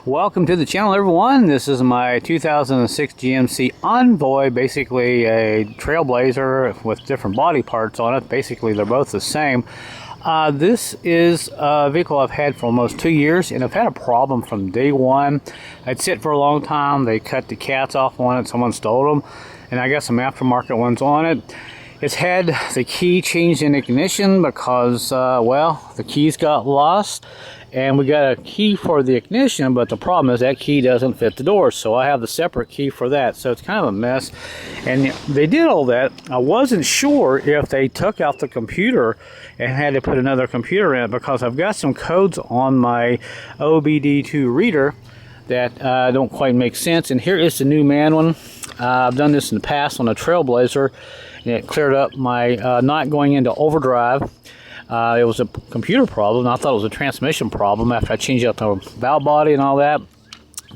Welcome to the channel, everyone. This is my 2006 GMC Envoy, basically a Trailblazer with different body parts on it. Basically, they're both the same. This is a vehicle I've had for almost 2 years, and I've had a problem from day one. I'd sit for a long time. They cut the cats off on it. Someone stole them, and I got some aftermarket ones on it. It's had the key changed in ignition because, well, the keys got lost. And we got a key for the ignition, but the problem is that key doesn't fit the door, so I have the separate key for that. So it's kind of a mess. And they did all that. I wasn't sure if they took out the computer and had to put another computer in it, because I've got some codes on my OBD2 reader that don't quite make sense. And here is the new man one. I've done this in the past on a Trailblazer, and it cleared up my not going into overdrive. It was a computer problem. I thought it was a transmission problem after I changed out the valve body and all that.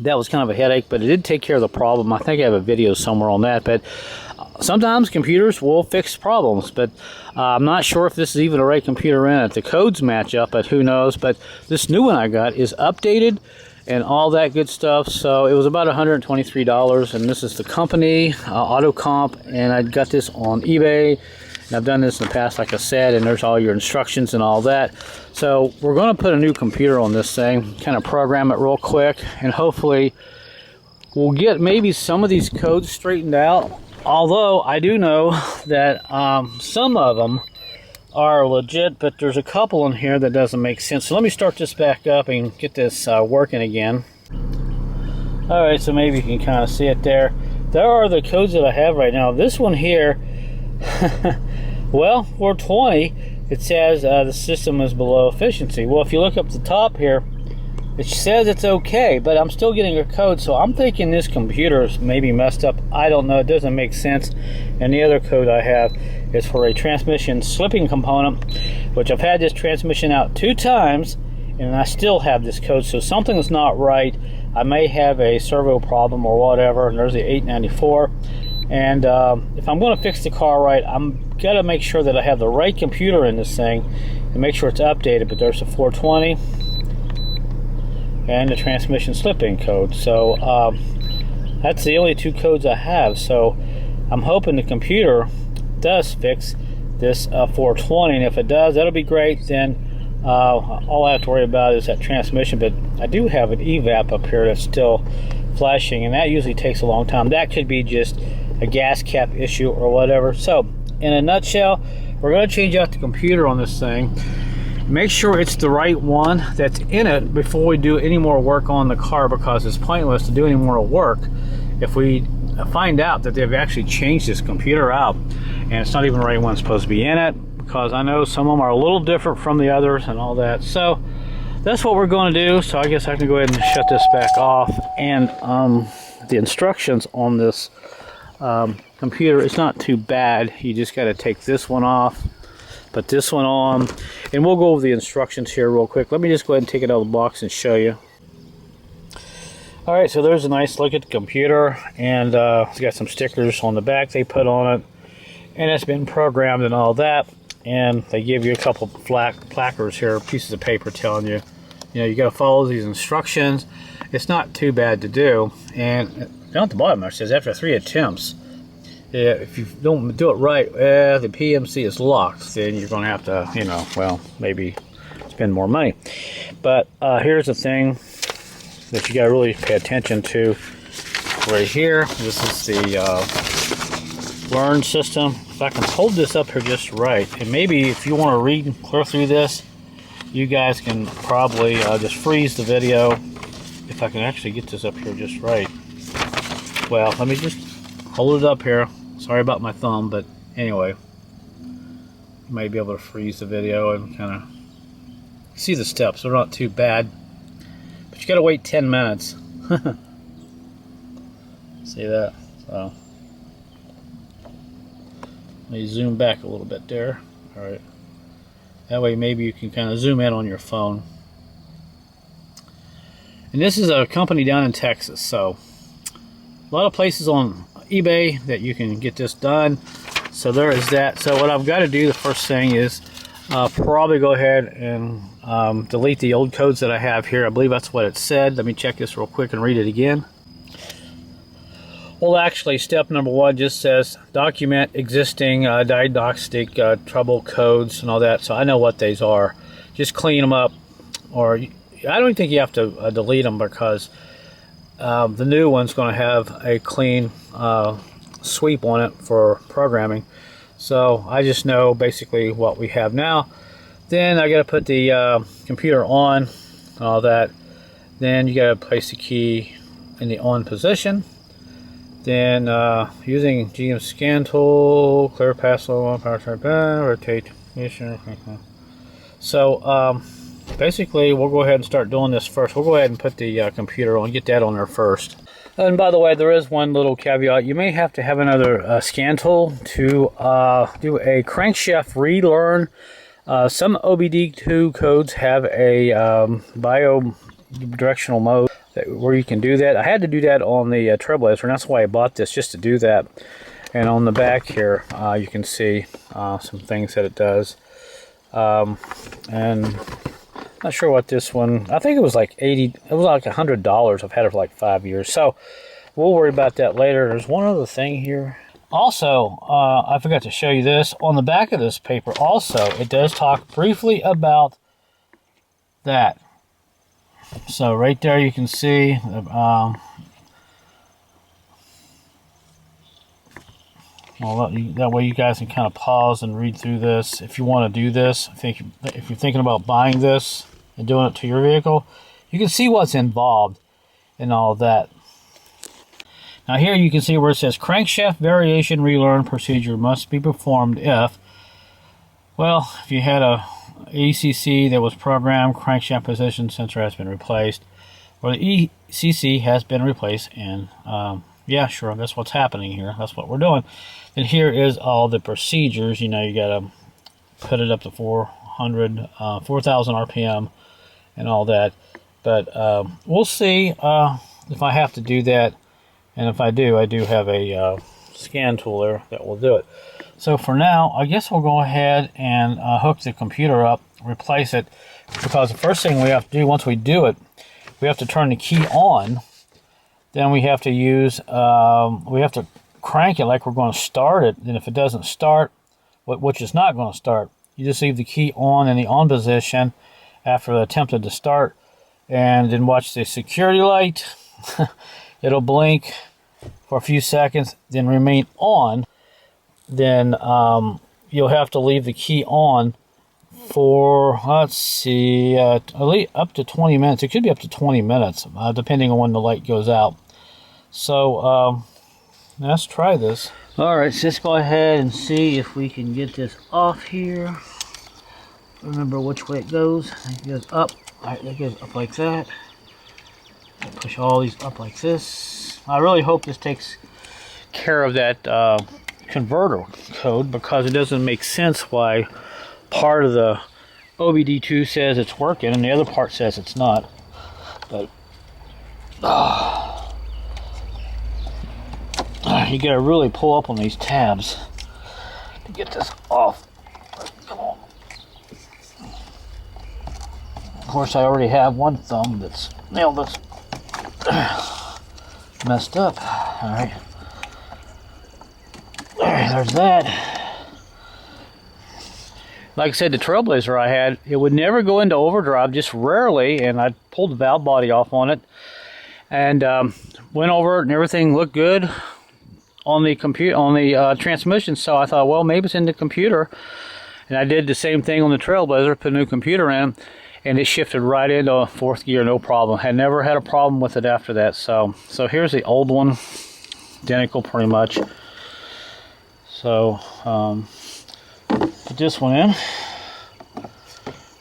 That was kind of a headache, but it did take care of the problem. I think I have a video somewhere on that. But sometimes computers will fix problems, but I'm not sure if this is even the right computer in it. The codes match up, but who knows. But this new one I got is updated and all that good stuff. So it was about $123, and this is the company, AutoComp, and I got this on eBay. I've done this in the past, like I said, and there's all your instructions and all that. So we're going to put a new computer on this thing, kind of program it real quick, and hopefully we'll get maybe some of these codes straightened out. Although I do know that some of them are legit, but there's a couple in here that doesn't make sense. So let me start this back up and get this working again. Alright, so maybe you can kind of see it there. There are the codes that I have right now. This one here, well, 420, it says the system is below efficiency. Well, if you look up the top here, it says it's okay, but I'm still getting a code, so I'm thinking this computer is maybe messed up. I don't know, it doesn't make sense. And the other code I have is for a transmission slipping component, which I've had this transmission out 2 times, and I still have this code, so something's not right. I may have a servo problem or whatever, and there's the 894. And if I'm going to fix the car right, I'm got to make sure that I have the right computer in this thing and make sure it's updated. But there's a 420 and the transmission slipping code. So that's the only 2 codes I have. So I'm hoping the computer does fix this 420, and if it does, that'll be great. Then all I have to worry about is that transmission. But I do have an evap up here that's still flashing, and that usually takes a long time. That could be just a gas cap issue or whatever. So in a nutshell, we're going to change out the computer on this thing, make sure it's the right one that's in it before we do any more work on the car, because it's pointless to do any more work if we find out that they've actually changed this computer out and it's not even the right one supposed to be in it, because I know some of them are a little different from the others and all that. So that's what we're going to do. So I guess I can go ahead and shut this back off. And the instructions on this computer, it's not too bad. You just got to take this one off, put this one on, and we'll go over the instructions here real quick. Let me just go ahead and take it out of the box and show you. Alright, so there's a nice look at the computer, and it's got some stickers on the back they put on it, and it's been programmed and all that. And they give you a couple placards here, pieces of paper telling you, you got to follow these instructions. It's not too bad to do. And down at the bottom it says after 3 attempts, if you don't do it right, the PMC is locked. Then you're going to have to, well, maybe spend more money. But here's the thing that you got to really pay attention to right here. This is the learn system. If I can hold this up here just right, and maybe if you want to read and clear through this, you guys can probably just freeze the video. If I can actually get this up here just right. Well, let me just hold it up here. Sorry about my thumb, but anyway, you might be able to freeze the video and kind of see the steps. They're not too bad, but you got to wait 10 minutes. See that? So let me zoom back a little bit there. All right. That way maybe you can kind of zoom in on your phone. And this is a company down in Texas, so a lot of places on eBay that you can get this done. So there is that. So what I've got to do, the first thing is I'll probably go ahead and delete the old codes that I have here. I believe that's what it said. Let me check this real quick and read it again. Well, actually, step number 1 just says document existing diagnostic trouble codes and all that. So I know what these are. Just clean them up, or I don't think you have to delete them, because the new one's going to have a clean sweep on it for programming. So I just know basically what we have now. Then I got to put the computer on, all that. Then you got to place the key in the on position. Then using GM scan tool, clear pass low, power track, rotate. So basically we'll go ahead and start doing this first. We'll go ahead and put the computer on, get that on there first. And by the way, there is one little caveat. You may have to have another scan tool to do a crankshaft relearn. Some OBD2 codes have a bi-directional mode where you can do that. I had to do that on the Trailblazer, and that's why I bought this, just to do that. And on the back here, you can see some things that it does. And not sure what this one, I think it was like $80, it was like $100. I've had it for like 5 years. So we'll worry about that later. There's one other thing here. Also, I forgot to show you this. On the back of this paper also, it does talk briefly about that. So right there you can see, well, that way you guys can kind of pause and read through this. If you want to do this, if you're thinking about buying this and doing it to your vehicle, you can see what's involved in all of that. Now here you can see where it says crankshaft variation relearn procedure must be performed if, well, if you had a ECC that was programmed, crankshaft position sensor has been replaced, or the ECC has been replaced, and yeah, sure, that's what's happening here. That's what we're doing. And here is all the procedures. You know, you got to put it up to 4,000 RPM and all that. But we'll see if I have to do that. And if I do have a scan tool there that will do it. So for now, I guess we'll go ahead and hook the computer up, replace it, because the first thing we have to do once we do it, we have to turn the key on. Then we have to use, we have to crank it like we're going to start it. And if it doesn't start, which is not going to start, you just leave the key on in the on position after it attempted to start, and then watch the security light. It'll blink for a few seconds, then remain on. Then you'll have to leave the key on for, let's see, at least up to 20 minutes. It could be up to 20 minutes, depending on when the light goes out. So let's try this. All right, so let's go ahead and see if we can get this off here. Remember which way it goes. It goes up. All right, that goes up like that. Push all these up like this. I really hope this takes care of that converter code, because it doesn't make sense why part of the OBD2 says it's working and the other part says it's not. But you gotta really pull up on these tabs to get this off. Come on. Of course, I already have one thumb that's nailed this. Messed up. Alright. There's that. Like I said, the Trailblazer I had, it would never go into overdrive, just rarely, and I pulled the valve body off on it and went over it, and everything looked good on the computer, on the transmission. So I thought, well, maybe it's in the computer, and I did the same thing on the Trailblazer, put a new computer in, and it shifted right into fourth gear, no problem. Had never had a problem with it after that. So here's the old one, identical pretty much. So put this one in.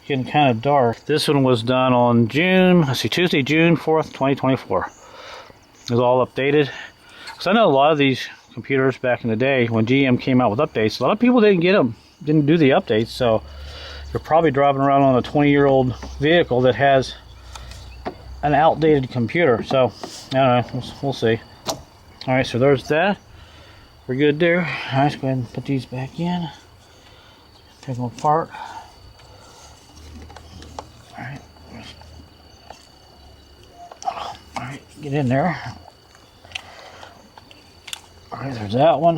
Getting kind of dark. This one was done on Tuesday, June 4th, 2024. It was all updated. So I know a lot of these computers back in the day when GM came out with updates, a lot of people didn't get them, didn't do the updates. So you're probably driving around on a 20-year-old vehicle that has an outdated computer. So, I don't know, we'll see. Alright, so there's that. We're good there. Alright, let's go ahead and put these back in. Take them apart. Get in there. Alright, there's that one.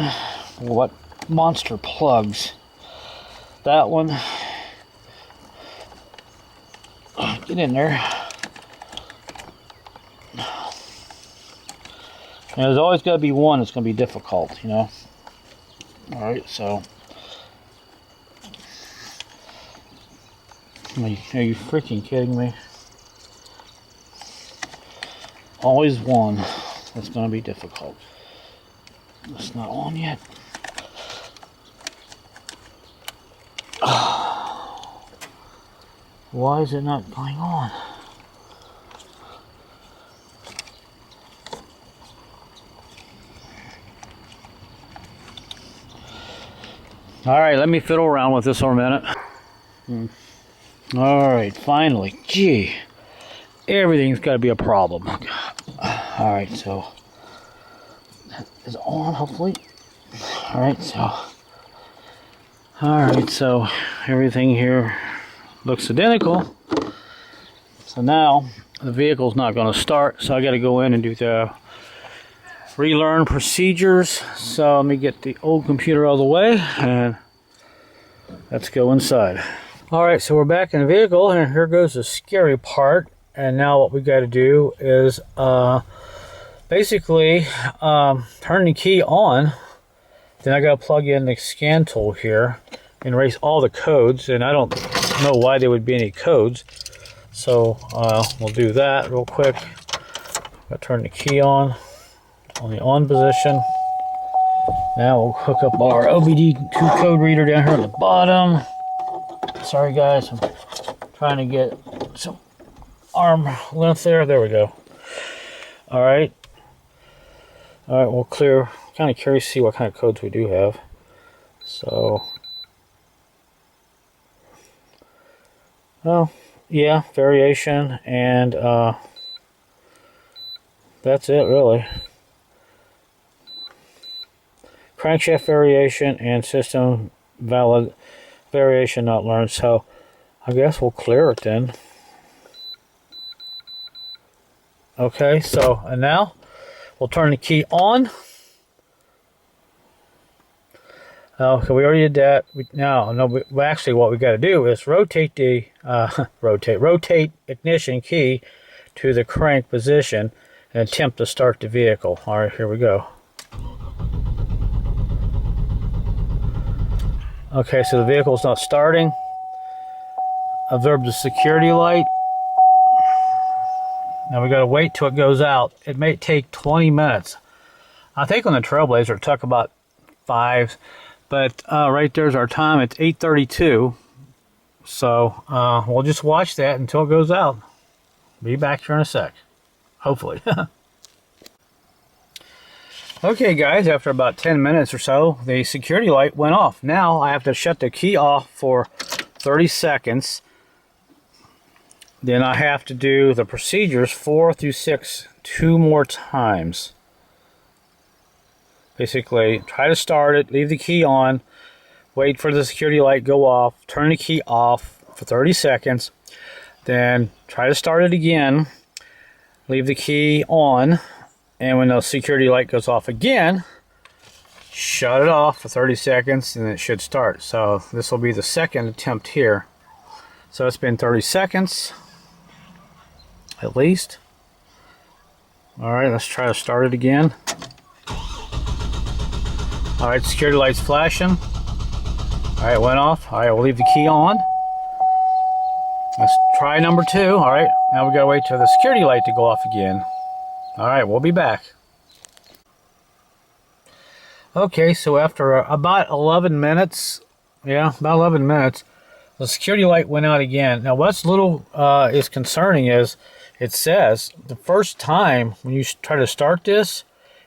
What monster plugs? That one. Get in there. And there's always got to be one that's going to be difficult, you know. Alright, so. Are you freaking kidding me? Always one that's going to be difficult. It's not on yet. Why is it not going on? Alright, let me fiddle around with this for a minute. Alright, finally. Gee, everything's got to be a problem. Alright, so that is on, hopefully. Alright, so everything here looks identical. So now the vehicle's not going to start, so I got to go in and do the relearn procedures. So let me get the old computer out of the way and let's go inside. Alright, so we're back in the vehicle, and here goes the scary part. And now what we got to do is basically turn the key on. Then I got to plug in the scan tool here and erase all the codes, and I don't know why there would be any codes, so we'll do that real quick. I'll turn the key on the on position. Now we'll hook up our OBD2 code reader down here at the bottom. Sorry guys, I'm trying to get some arm length there. There we go. Alright, we'll clear. Kind of curious to see what kind of codes we do have. So, oh yeah, variation, and that's it really. Crankshaft variation and system valid variation not learned. So I guess we'll clear it then. Okay, so and now we'll turn the key on. Okay, we already did that. Actually, what we got to do is rotate the rotate ignition key to the crank position and attempt to start the vehicle. All right, here we go. Okay, so the vehicle's not starting. Observe the security light. Now we got to wait till it goes out. It may take 20 minutes. I think on the Trailblazer it took about 5. But right there's our time. It's 8:32. So we'll just watch that until it goes out. Be back here in a sec. Hopefully. Okay guys, after about 10 minutes or so, the security light went off. Now I have to shut the key off for 30 seconds. Then I have to do the procedures 4 through 6 2 more times. Basically, try to start it, leave the key on, wait for the security light go off, turn the key off for 30 seconds, then try to start it again, leave the key on, and when the security light goes off again, shut it off for 30 seconds and it should start. So this will be the second attempt here. So it's been 30 seconds at least. Alright, let's try to start it again. Alright, security light's flashing. Alright, went off. Alright, we'll leave the key on. Let's try number 2. Alright, now we gotta wait till the security light to go off again. Alright, we'll be back. Okay, so after about 11 minutes, the security light went out again. Now what's is concerning is, it says the first time when you try to start this,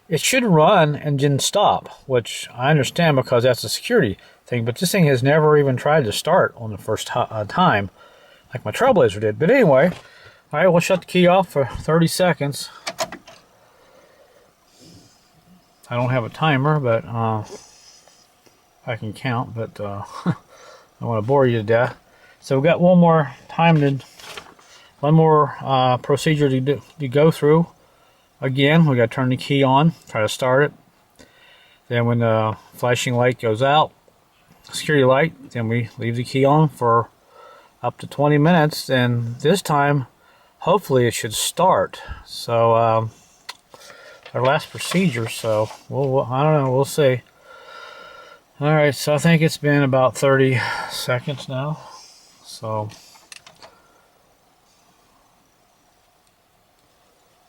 it should run and then stop, which I understand because that's a security thing, but this thing has never even tried to start on the first time, like my Trailblazer did. But anyway, alright, we'll shut the key off for 30 seconds. I don't have a timer, but I can count, but I don't want to bore you to death. So we've got one more time one more procedure to go through. Again, we got to turn the key on, try to start it. Then when the flashing light goes out, security light, then we leave the key on for up to 20 minutes, and this time hopefully it should start. So our last procedure, so I don't know, we'll see. Alright, so I think it's been about 30 seconds now. So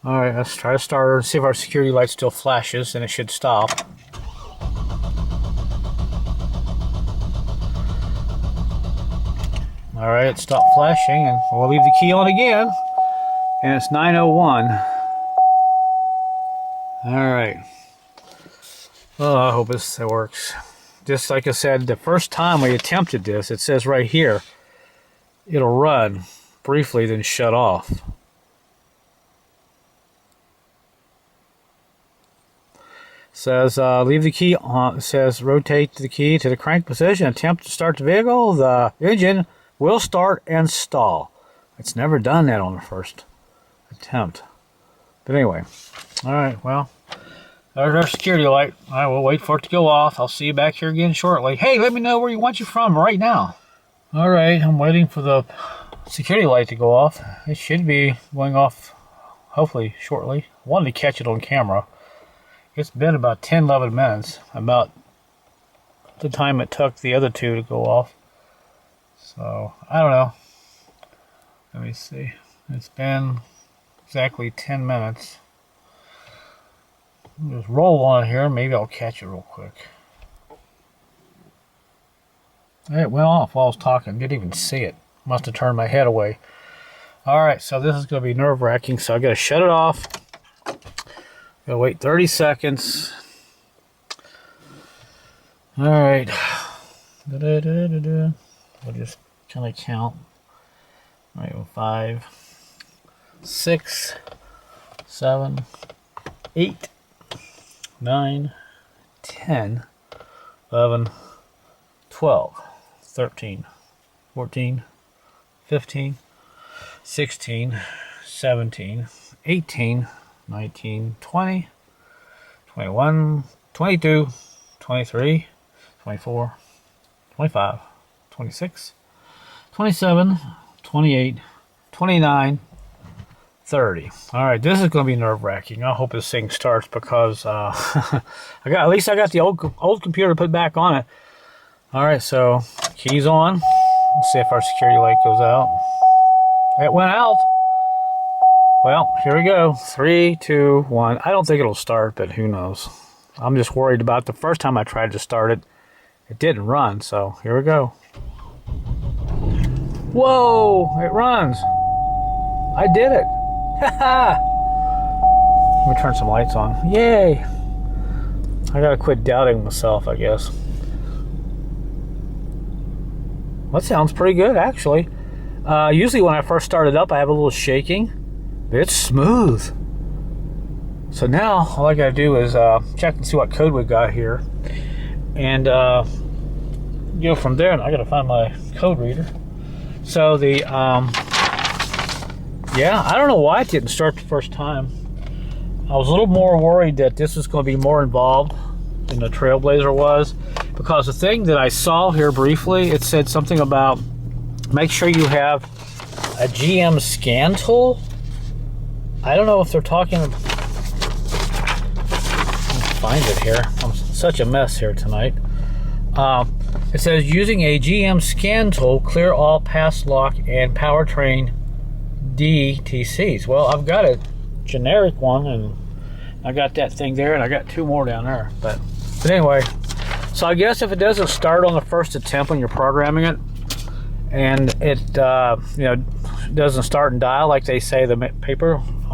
alright, let's try to start her and see if our security light still flashes, and it should stop. Alright, it stopped flashing, and we'll leave the key on again. And it's 9:01. Alright. Oh, I hope this works. Just like I said, the first time we attempted this, it says right here, it'll run briefly, then shut off. It says, leave the key on. It says, rotate the key to the crank position, attempt to start the vehicle. The engine will start and stall. It's never done that on the first attempt. But anyway, alright, well, there's our security light. Alright, we'll wait for it to go off. I'll see you back here again shortly. Hey, let me know where you want you from right now. Alright, I'm waiting for the security light to go off. It should be going off hopefully shortly. I wanted to catch it on camera. It's been about 10-11 minutes, about the time it took the other two to go off. So, I don't know. Let me see. It's been exactly 10 minutes. Just roll on it here. Maybe I'll catch it real quick. It went off while I was talking. Didn't even see it. Must have turned my head away. Alright, so this is going to be nerve-wracking. So I got to shut it off. Gotta wait 30 seconds. Alright. We'll just kind of count. Alright, 5, 6, 7, 8, 9, 10, 11, 12, 13, 14, 15, 16, 17, 18, 19, 20, 21, 22, 23, 24, 25, 26, 27, 28, 29, 30. Alright, this is going to be nerve-wracking. I hope this thing starts because at least I got the old computer put back on it. Alright, so keys on. Let's see if our security light goes out. It went out. Well, here we go. 3, 2, 1. I don't think it'll start, but who knows. I'm just worried about the first time I tried to start it. It didn't run, so here we go. Whoa! It runs. I did it. Haha! Let me turn some lights on. Yay! I gotta quit doubting myself, I guess. That sounds pretty good, actually. Usually when I first start it up, I have a little shaking. It's smooth. So now all I gotta do is check and see what code we got here, and go from there. And I gotta find my code reader. So the yeah, I don't know why it didn't start the first time. I was a little more worried that this was going to be more involved than the Trailblazer was, because the thing that I saw here briefly, it said something about make sure you have a GM scan tool. I don't know if they're talking. Let me find it here. I'm such a mess here tonight. It says using a GM scan tool, clear all past lock and powertrain DTCs. Well, I've got a generic one, and I got that thing there, and I got 2 more down there. But anyway, so I guess if it doesn't start on the first attempt when you're programming it, and it you know, doesn't start and dial like they say on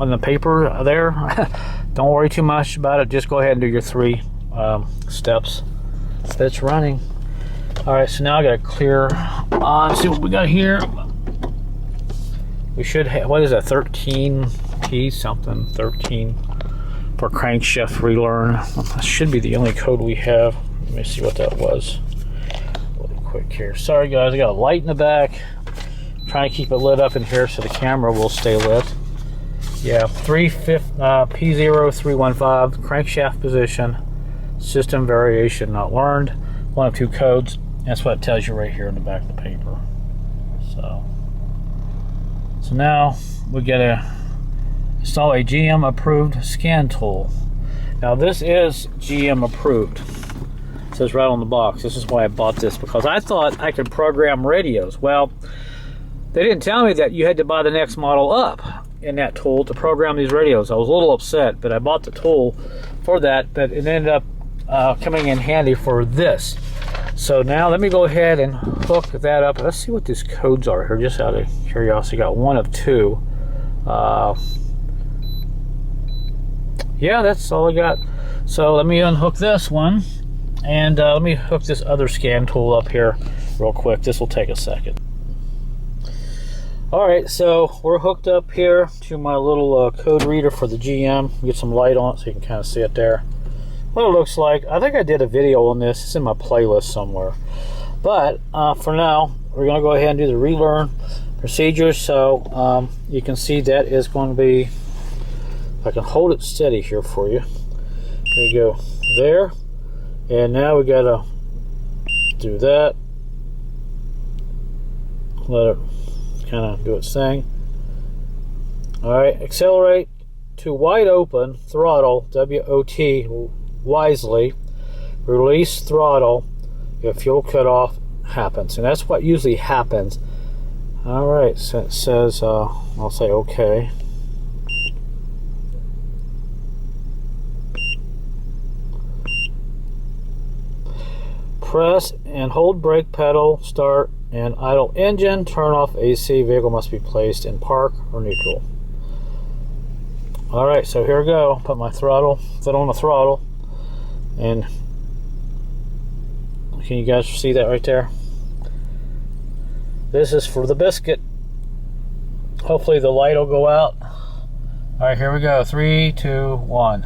the paper there, don't worry too much about it. Just go ahead and do your 3 steps. It's running. All right, so now I got to clear on. See what we got here. We should have, what is that, 13 keys something, 13 for crankshaft relearn. That should be the only code we have. Let me see what that was really quick here. Sorry guys, I got a light in the back. I'm trying to keep it lit up in here so the camera will stay lit. Yeah, P0315, crankshaft position, system variation not learned, one of two codes. That's what it tells you right here in the back of the paper. So now we got to install a GM approved scan tool. Now this is GM approved. It says right on the box. This is why I bought this, because I thought I could program radios. Well, they didn't tell me that you had to buy the next model up in that tool to program these radios. I was a little upset, but I bought the tool for that, but it ended up coming in handy for this. So now let me go ahead and hook that up. Let's see what these codes are here, just out of curiosity. Got one of two. Yeah, that's all I got. So let me unhook this one, and let me hook this other scan tool up here real quick. This will take a second. Alright, so we're hooked up here to my little code reader for the GM. Get some light on it so you can kind of see it there. What it looks like, I think I did a video on this. It's in my playlist somewhere. But for now, we're going to go ahead and do the relearn procedures. So you can see that is going to be, if I can hold it steady here for you. There you go, there. And now we got to do that. Let it kind of do its thing. Alright, accelerate to wide open throttle, WOT, wisely. Release throttle if fuel cutoff happens, and that's what usually happens. Alright, so it says, I'll say okay. Press and hold brake pedal, start and idle engine, turn off AC, vehicle must be placed in park or neutral. Alright, so here we go. Put my throttle, foot on the throttle, and can you guys see that right there? This is for the biscuit. Hopefully the light will go out. Alright, here we go. 3, 2, 1.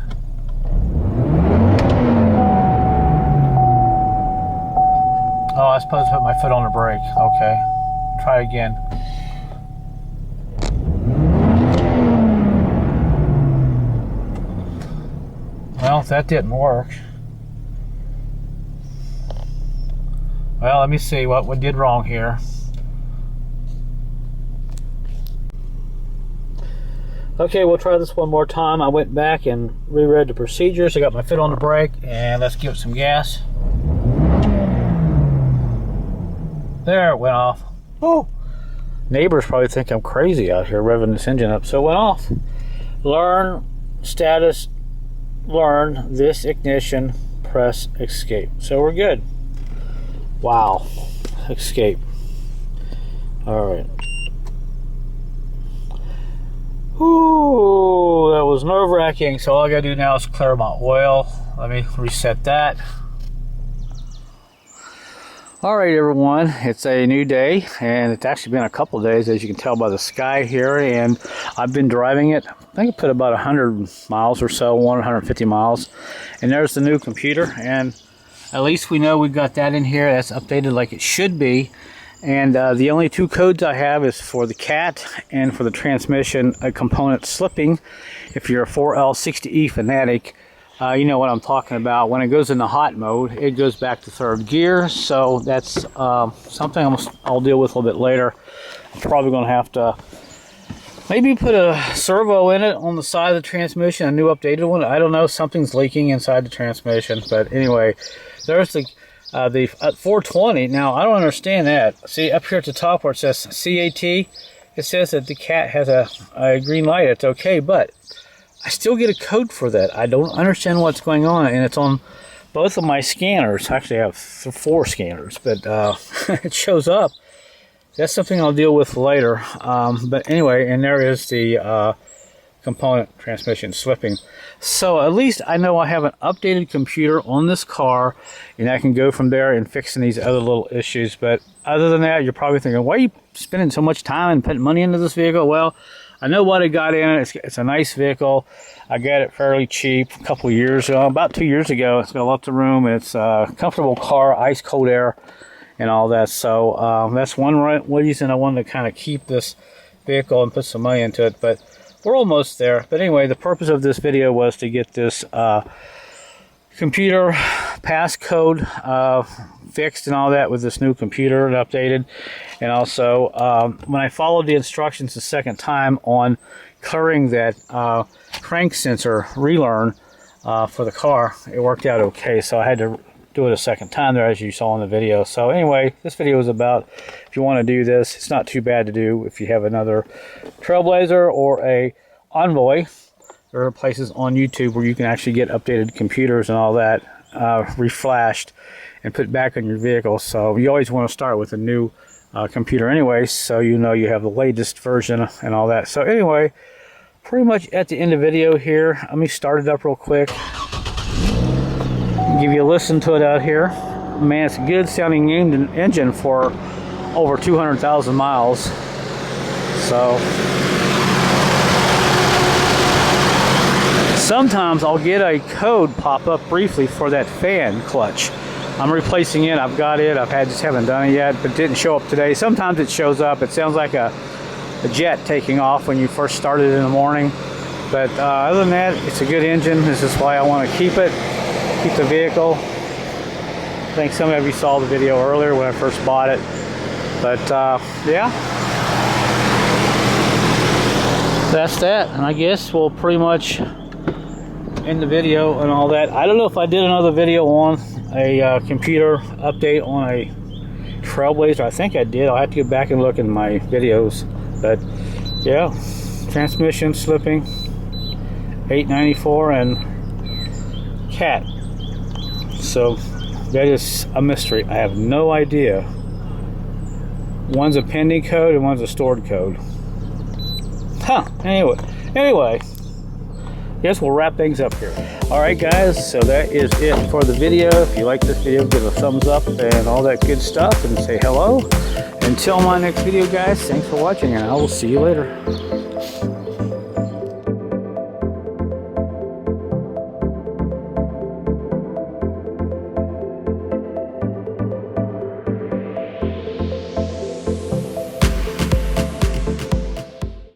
Oh, I was supposed to put my foot on the brake. Okay. Try again. Well, that didn't work. Well, let me see what we did wrong here. Okay, we'll try this one more time. I went back and reread the procedures. I got my foot on the brake, and let's give it some gas. There, it went off. Oh, neighbors probably think I'm crazy out here revving this engine up, so it went off. Learn status, learn this ignition, press escape. So we're good. Wow, escape. Alright. Ooh, that was nerve-wracking. So all I gotta do now is clear my oil. Let me reset that. Alright everyone, it's a new day, and it's actually been a couple of days, as you can tell by the sky here, and I've been driving it. I think I put about 100 miles or so, 150 miles, and there's the new computer, and at least we know we've got that in here. That's updated like it should be, and the only two codes I have is for the CAT and for the transmission component slipping. If you're a 4L60E fanatic, you know what I'm talking about. When it goes into hot mode, it goes back to third gear. So that's something I'll deal with a little bit later. I'm probably going to have to maybe put a servo in it on the side of the transmission, a new updated one. I don't know, something's leaking inside the transmission. But anyway, there's the 420. Now, I don't understand that. See, up here at the top where it says CAT, it says that the CAT has a green light. It's okay, but I still get a code for that. I don't understand what's going on, and it's on both of my scanners. Actually, I have 4 scanners, but it shows up. That's something I'll deal with later. But anyway, and there is the component transmission slipping. So at least I know I have an updated computer on this car, and I can go from there and fixing these other little issues. But other than that, you're probably thinking, why are you spending so much time and putting money into this vehicle? Well, I know what I got in it. It's a nice vehicle. I got it fairly cheap a couple of years ago, about 2 years ago. It's got lots of room. It's a comfortable car, ice cold air, and all that. So that's one reason I wanted to kind of keep this vehicle and put some money into it. But we're almost there. But anyway, the purpose of this video was to get this computer passcode fixed and all that with this new computer and updated. And also, when I followed the instructions the second time on clearing that crank sensor relearn for the car, it worked out okay. So I had to do it a second time there, as you saw in the video. So anyway, this video is about, if you want to do this, it's not too bad to do if you have another Trailblazer or a Envoy. There are places on YouTube where you can actually get updated computers and all that reflashed and put back on your vehicle. So you always want to start with a new computer anyway, so you know you have the latest version and all that. So anyway, pretty much at the end of the video here. Let me start it up real quick. Give you a listen to it out here. Man, it's a good sounding engine for over 200,000 miles. So sometimes I'll get a code pop up briefly for that fan clutch. I'm replacing it. I've got it. Just haven't done it yet, but it didn't show up today. Sometimes it shows up. It sounds like a jet taking off when you first started in the morning. But other than that, it's a good engine. This is why I want to keep it. Keep the vehicle. I think some of you saw the video earlier when I first bought it. But yeah, that's that. And I guess we'll pretty much end the video and all that. I don't know if I did another video on a computer update on a Trailblazer. I think I did. I'll have to go back and look in my videos. But yeah, transmission slipping, 894 and cat. So that is a mystery. I have no idea. One's a pending code and one's a stored code. Huh. Anyway, guess we'll wrap things up here. Alright guys, so that is it for the video. If you like this video, give it a thumbs up and all that good stuff, and say hello. Until my next video guys, thanks for watching, and I will see you later.